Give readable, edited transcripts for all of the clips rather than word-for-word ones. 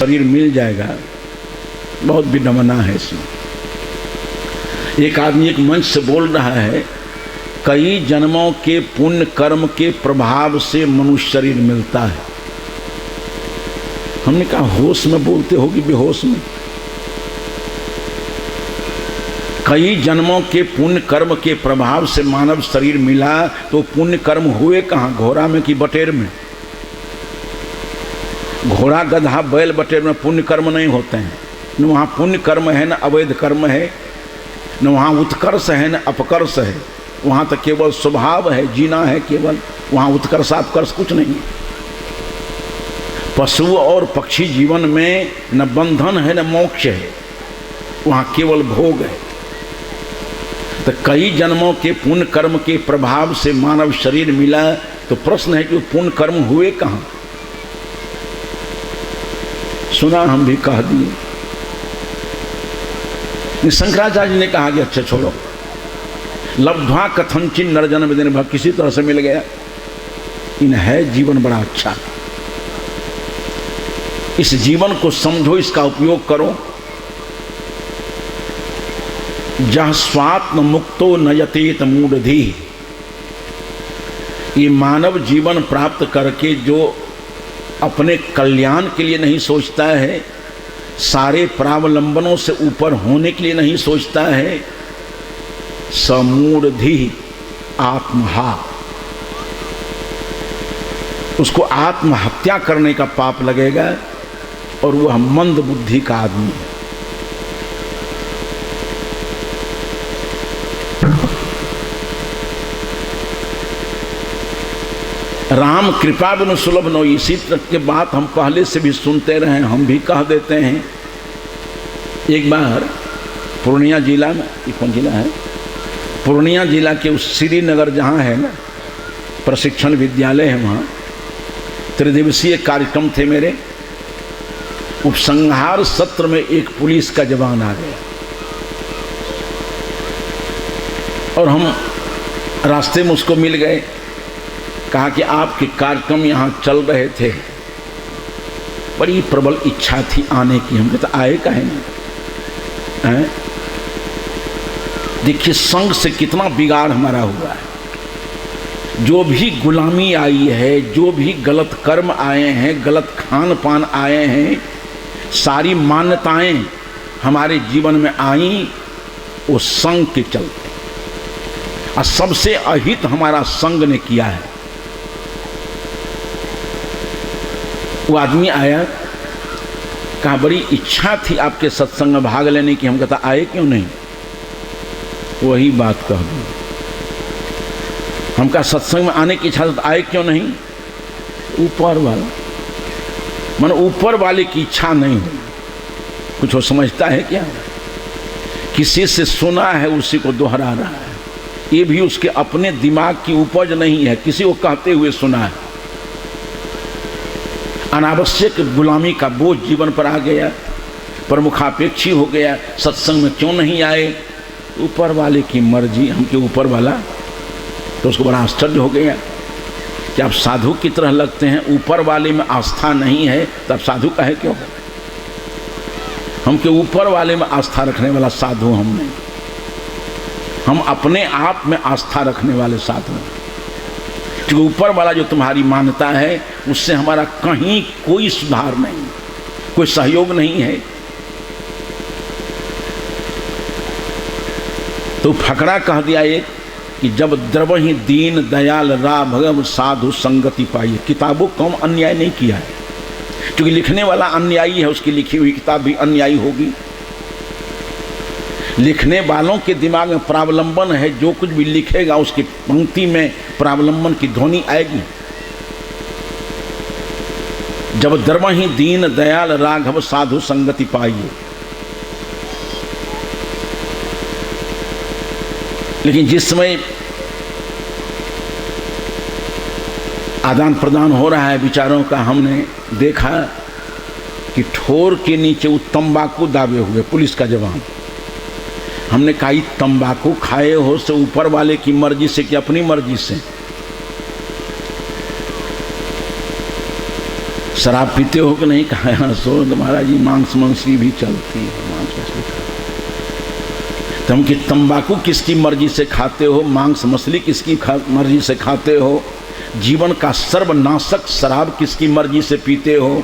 शरीर मिल जाएगा, बहुत विडंबना है इसमें। एक आदमी एक मंच से बोल रहा है, कई जन्मों के पुण्य कर्म के प्रभाव से मनुष्य शरीर मिलता है। हमने कहा होश में बोलते हो कि बेहोश में? कई जन्मों के पुण्य कर्म के प्रभाव से मानव शरीर मिला, तो पुण्य कर्म हुए कहाँ, घोड़ा में कि बटेर में? घोड़ा गधा बैल बटेर में पुण्य कर्म नहीं होते हैं। न वहाँ पुण्य कर्म है, न अवैध कर्म है, न वहाँ उत्कर्ष है, न अपकर्ष है। वहाँ तो केवल स्वभाव है, जीना है केवल। वहाँ उत्कर्ष अपकर्ष कुछ नहीं है। पशु और पक्षी जीवन में न बंधन है न मोक्ष है, वहाँ केवल भोग है। तो कई जन्मों के पुण्य कर्म के प्रभाव से मानव शरीर मिला, तो प्रश्न है कि पुण्य कर्म हुए कहाँ? सुना, हम भी कह दिए। शंकराचार्य ने कहा कि अच्छा छोड़ो, लब्ध्वा कथनचिन नरजन्म दिन भर, किसी तरह से मिल गया। इन है जीवन बड़ा अच्छा, इस जीवन को समझो, इसका उपयोग करो। जह स्वात्म मुक्तो नयतेत मूढ़धि, ये मानव जीवन प्राप्त करके जो अपने कल्याण के लिए नहीं सोचता है, सारे प्रावलंबनों से ऊपर होने के लिए नहीं सोचता है, समूढ़धि आत्महा, उसको आत्महत्या करने का पाप लगेगा, और वह मंद बुद्धि का आदमी है। राम कृपा बिनु सुलभ नो, इसी तरह की बात हम पहले से भी सुनते रहे, हम भी कह देते हैं। एक बार पूर्णिया जिला में, ये कौन जिला है, पूर्णिया जिला के उस श्रीनगर जहाँ है ना प्रशिक्षण विद्यालय है, वहाँ त्रिदिवसीय कार्यक्रम थे मेरे। उपसंहार सत्र में एक पुलिस का जवान आ गया, और हम रास्ते में उसको मिल गए। कहा कि आपके कार्यक्रम यहाँ चल रहे थे, बड़ी प्रबल इच्छा थी आने की। हम कहते आए काहे नहीं? देखिए संघ से कितना बिगाड़ हमारा हुआ है। जो भी गुलामी आई है, जो भी गलत कर्म आए हैं, गलत खान पान आए हैं, सारी मान्यताएं हमारे जीवन में आई, वो संघ के चलते। और सबसे अहित हमारा संघ ने किया है। वो आदमी आया, कहा बड़ी इच्छा थी आपके सत्संग में भाग लेने की। हम कहता आए क्यों नहीं? वही बात कह दूँ, हम कहा सत्संग में आने की इच्छा तो आए क्यों नहीं? ऊपर वाला, मन ऊपर वाले की इच्छा नहीं हुई। कुछ वो समझता है क्या? किसी से सुना है उसी को दोहरा रहा है। ये भी उसके अपने दिमाग की उपज नहीं है, किसी को कहते हुए सुना है। अनावश्यक गुलामी का बोझ जीवन पर आ गया, प्रमुखापेक्षी हो गया। सत्संग में क्यों नहीं आए? ऊपर वाले की मर्जी, हमके ऊपर वाला। तो उसको बड़ा आश्चर्य हो गया कि आप साधु की तरह लगते हैं, ऊपर वाले में आस्था नहीं है, तब साधु कहे क्यों? हमके ऊपर वाले में आस्था रखने वाला साधु हम नहीं, हम अपने आप में आस्था रखने वाले साधु। क्योंकि ऊपर वाला जो तुम्हारी मान्यता है, उससे हमारा कहीं कोई सुधार नहीं, कोई सहयोग नहीं है। तो फकरा कह दिया एक कि जब द्रवहि दीन दयाल राघव साधु संगति पाई। किताबों कम अन्याय नहीं किया है, क्योंकि लिखने वाला अन्यायी है, उसकी लिखी हुई किताब भी अन्यायी होगी। लिखने वालों के दिमाग में प्रावलंबन है, जो कुछ भी लिखेगा उसकी पंक्ति में प्रावलंबन की ध्वनि आएगी। जब द्रवहि दीन दयाल राघव साधु संगति पाइए। लेकिन जिस समय आदान प्रदान हो रहा है विचारों का, हमने देखा कि ठोर के नीचे वो तंबाकू दाबे हुए पुलिस का जवान। हमने कहा तंबाकू खाए हो से ऊपर वाले की मर्जी से कि अपनी मर्जी से? शराब पीते हो कि नहीं? कहा हाँ सो तो महाराज जी मांस मछली भी चलती है, मांस मछली तुम कि तंबाकू किसकी मर्जी से खाते हो, मांस मछली किसकी मर्जी से खाते हो, जीवन का सर्वनाशक शराब किसकी मर्जी से पीते हो,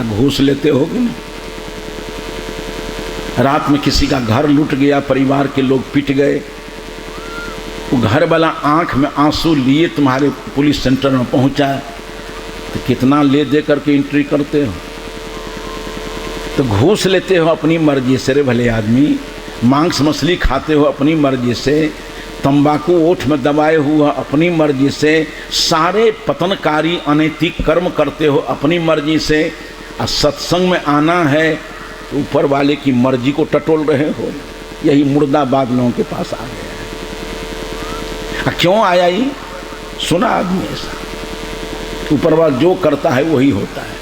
घूस लेते हो कि नहीं? रात में किसी का घर लूट गया, परिवार के लोग पिट गए, वो घर वाला आंख में आंसू लिए तुम्हारे पुलिस सेंटर में पहुंचा, तो कितना ले दे करके एंट्री करते हो? तो घूस लेते हो अपनी मर्जी से रे भले आदमी, मांस मछली खाते हो अपनी मर्जी से, तंबाकू ओठ में दबाए हुआ अपनी मर्जी से, सारे पतनकारी अनैतिक कर्म करते हो अपनी मर्जी से, और सत्संग में आना है तो ऊपर वाले की मर्जी को टटोल रहे हो। यही मुर्दाबाद लोगों के पास आ गया है। क्यों आया ये? सुना आदमी ऐसा, ऊपर वाला जो करता है वही होता है।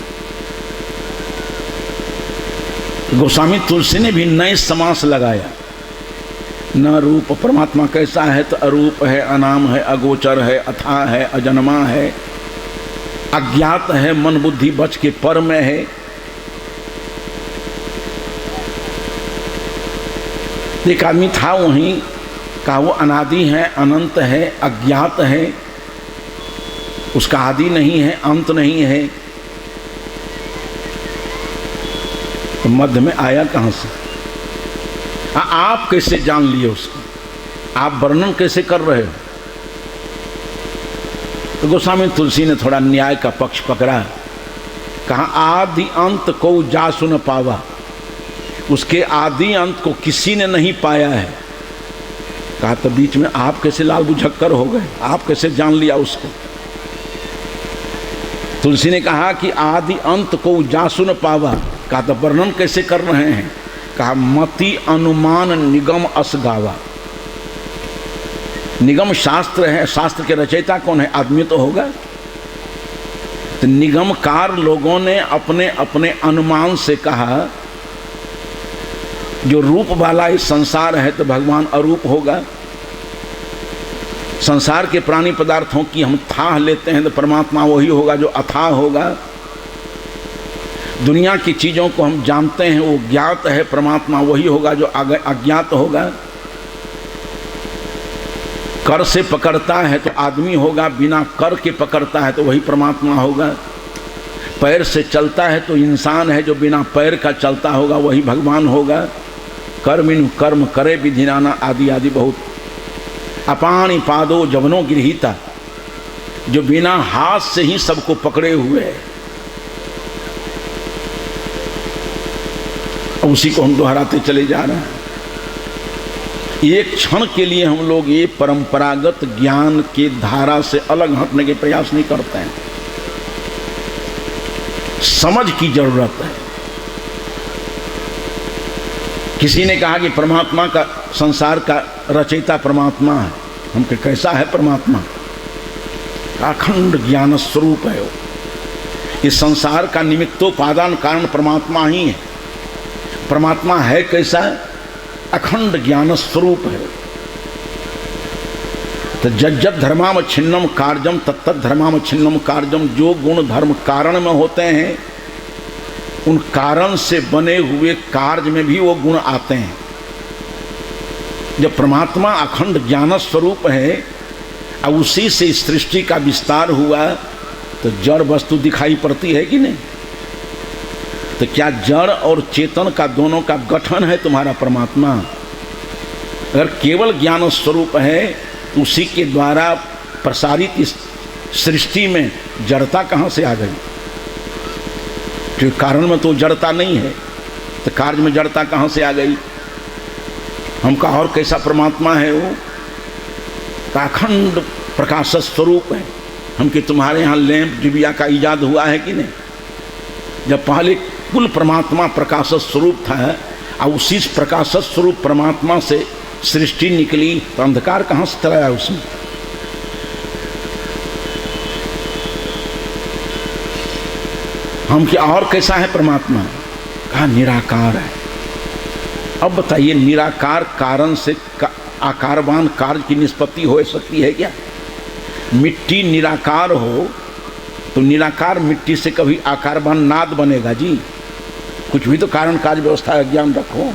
गोस्वामी तुलसी ने भी नए समास लगाया, न रूप परमात्मा कैसा है, तो अरूप है, अनाम है, अगोचर है, अथाह है, अजन्मा है, अज्ञात है, मन बुद्धि बच के पर में है। एक आदमी था वहीं, कहा वो अनादि है, अनंत है, अज्ञात है, उसका आदि नहीं है, अंत नहीं है, तो मध्य में आया कहां से? आप कैसे जान लिए उसको? आप वर्णन कैसे कर रहे हो? तो गोस्वामी तुलसी ने थोड़ा न्याय का पक्ष पकड़ा, कहा आदि अंत को जा सुन पावा, उसके आदि अंत को किसी ने नहीं पाया है। कहा तो बीच में आप कैसे लाल बुझक्कर हो गए, आप कैसे जान लिया उसको? तुलसी ने कहा कि आदि अंत को जा सुन पावा, कहा तो वर्णन कैसे कर रहे हैं? कहा मति अनुमान निगम अस गावा। निगम शास्त्र है, शास्त्र के रचयिता कौन है? आदमी तो होगा। तो निगमकार लोगों ने अपने अपने अनुमान से कहा जो रूप वाला इस संसार है तो भगवान अरूप होगा। संसार के प्राणी पदार्थों की हम थाह लेते हैं तो परमात्मा वही होगा जो अथाह होगा। दुनिया की चीज़ों को हम जानते हैं वो ज्ञात है, परमात्मा वही होगा जो अज्ञात होगा। कर से पकड़ता है तो आदमी होगा, बिना कर के पकड़ता है तो वही परमात्मा होगा। पैर से चलता है तो इंसान है, जो बिना पैर का चलता होगा वही भगवान होगा। कर्मिनु कर्म करे विधिनाना आदि आदि बहुत। अपानी पादो जवनो गृहीता, जो बिना हाथ से ही सबको पकड़े हुए है। उसी को हम दोहराते चले जा रहे हैं। एक क्षण के लिए हम लोग ये परंपरागत ज्ञान के धारा से अलग हटने के प्रयास नहीं करते हैं। समझ की जरूरत है। किसी ने कहा कि परमात्मा का, संसार का रचयिता परमात्मा है। हम कहे कैसा है परमात्मा? अखंड ज्ञान स्वरूप है वो। इस संसार का निमित्तोपादान कारण परमात्मा ही है। परमात्मा है कैसा? अखंड ज्ञान स्वरूप है। तो जज्जत धर्माम छिन्नम कार्यम तत्त धर्माम छिन्नम कार्यम। जो गुण धर्म कारण में होते हैं उन कारण से बने हुए कार्य में भी वो गुण आते हैं। जब परमात्मा अखंड ज्ञान स्वरूप है और उसी से सृष्टि का विस्तार हुआ तो जड़ वस्तु दिखाई पड़ती है कि नहीं? तो क्या जड़ और चेतन का दोनों का गठन है तुम्हारा परमात्मा? अगर केवल ज्ञान स्वरूप है तो उसी के द्वारा प्रसारित इस सृष्टि में जड़ता कहाँ से आ गई? क्योंकि कारण में तो जड़ता नहीं है, तो कार्य में जड़ता कहाँ से आ गई? हमका और कैसा परमात्मा है वो? का अखंड प्रकाश स्वरूप है। हम कि तुम्हारे यहाँ लैंप डिबिया का इजाद हुआ है कि नहीं? जब पहले कुल परमात्मा प्रकाश स्वरूप था और उसी प्रकाश स्वरूप परमात्मा से सृष्टि निकली तो अंधकार कहाँ से चला आया उसमें? हम कि और कैसा है परमात्मा? कहा निराकार है। अब बताइए निराकार कारण से आकारवान कार्य की निष्पत्ति हो सकती है क्या? मिट्टी निराकार हो तो निराकार मिट्टी से कभी आकारवान नाद बनेगा जी? कुछ भी तो कारण काज व्यवस्था ज्ञान रखो।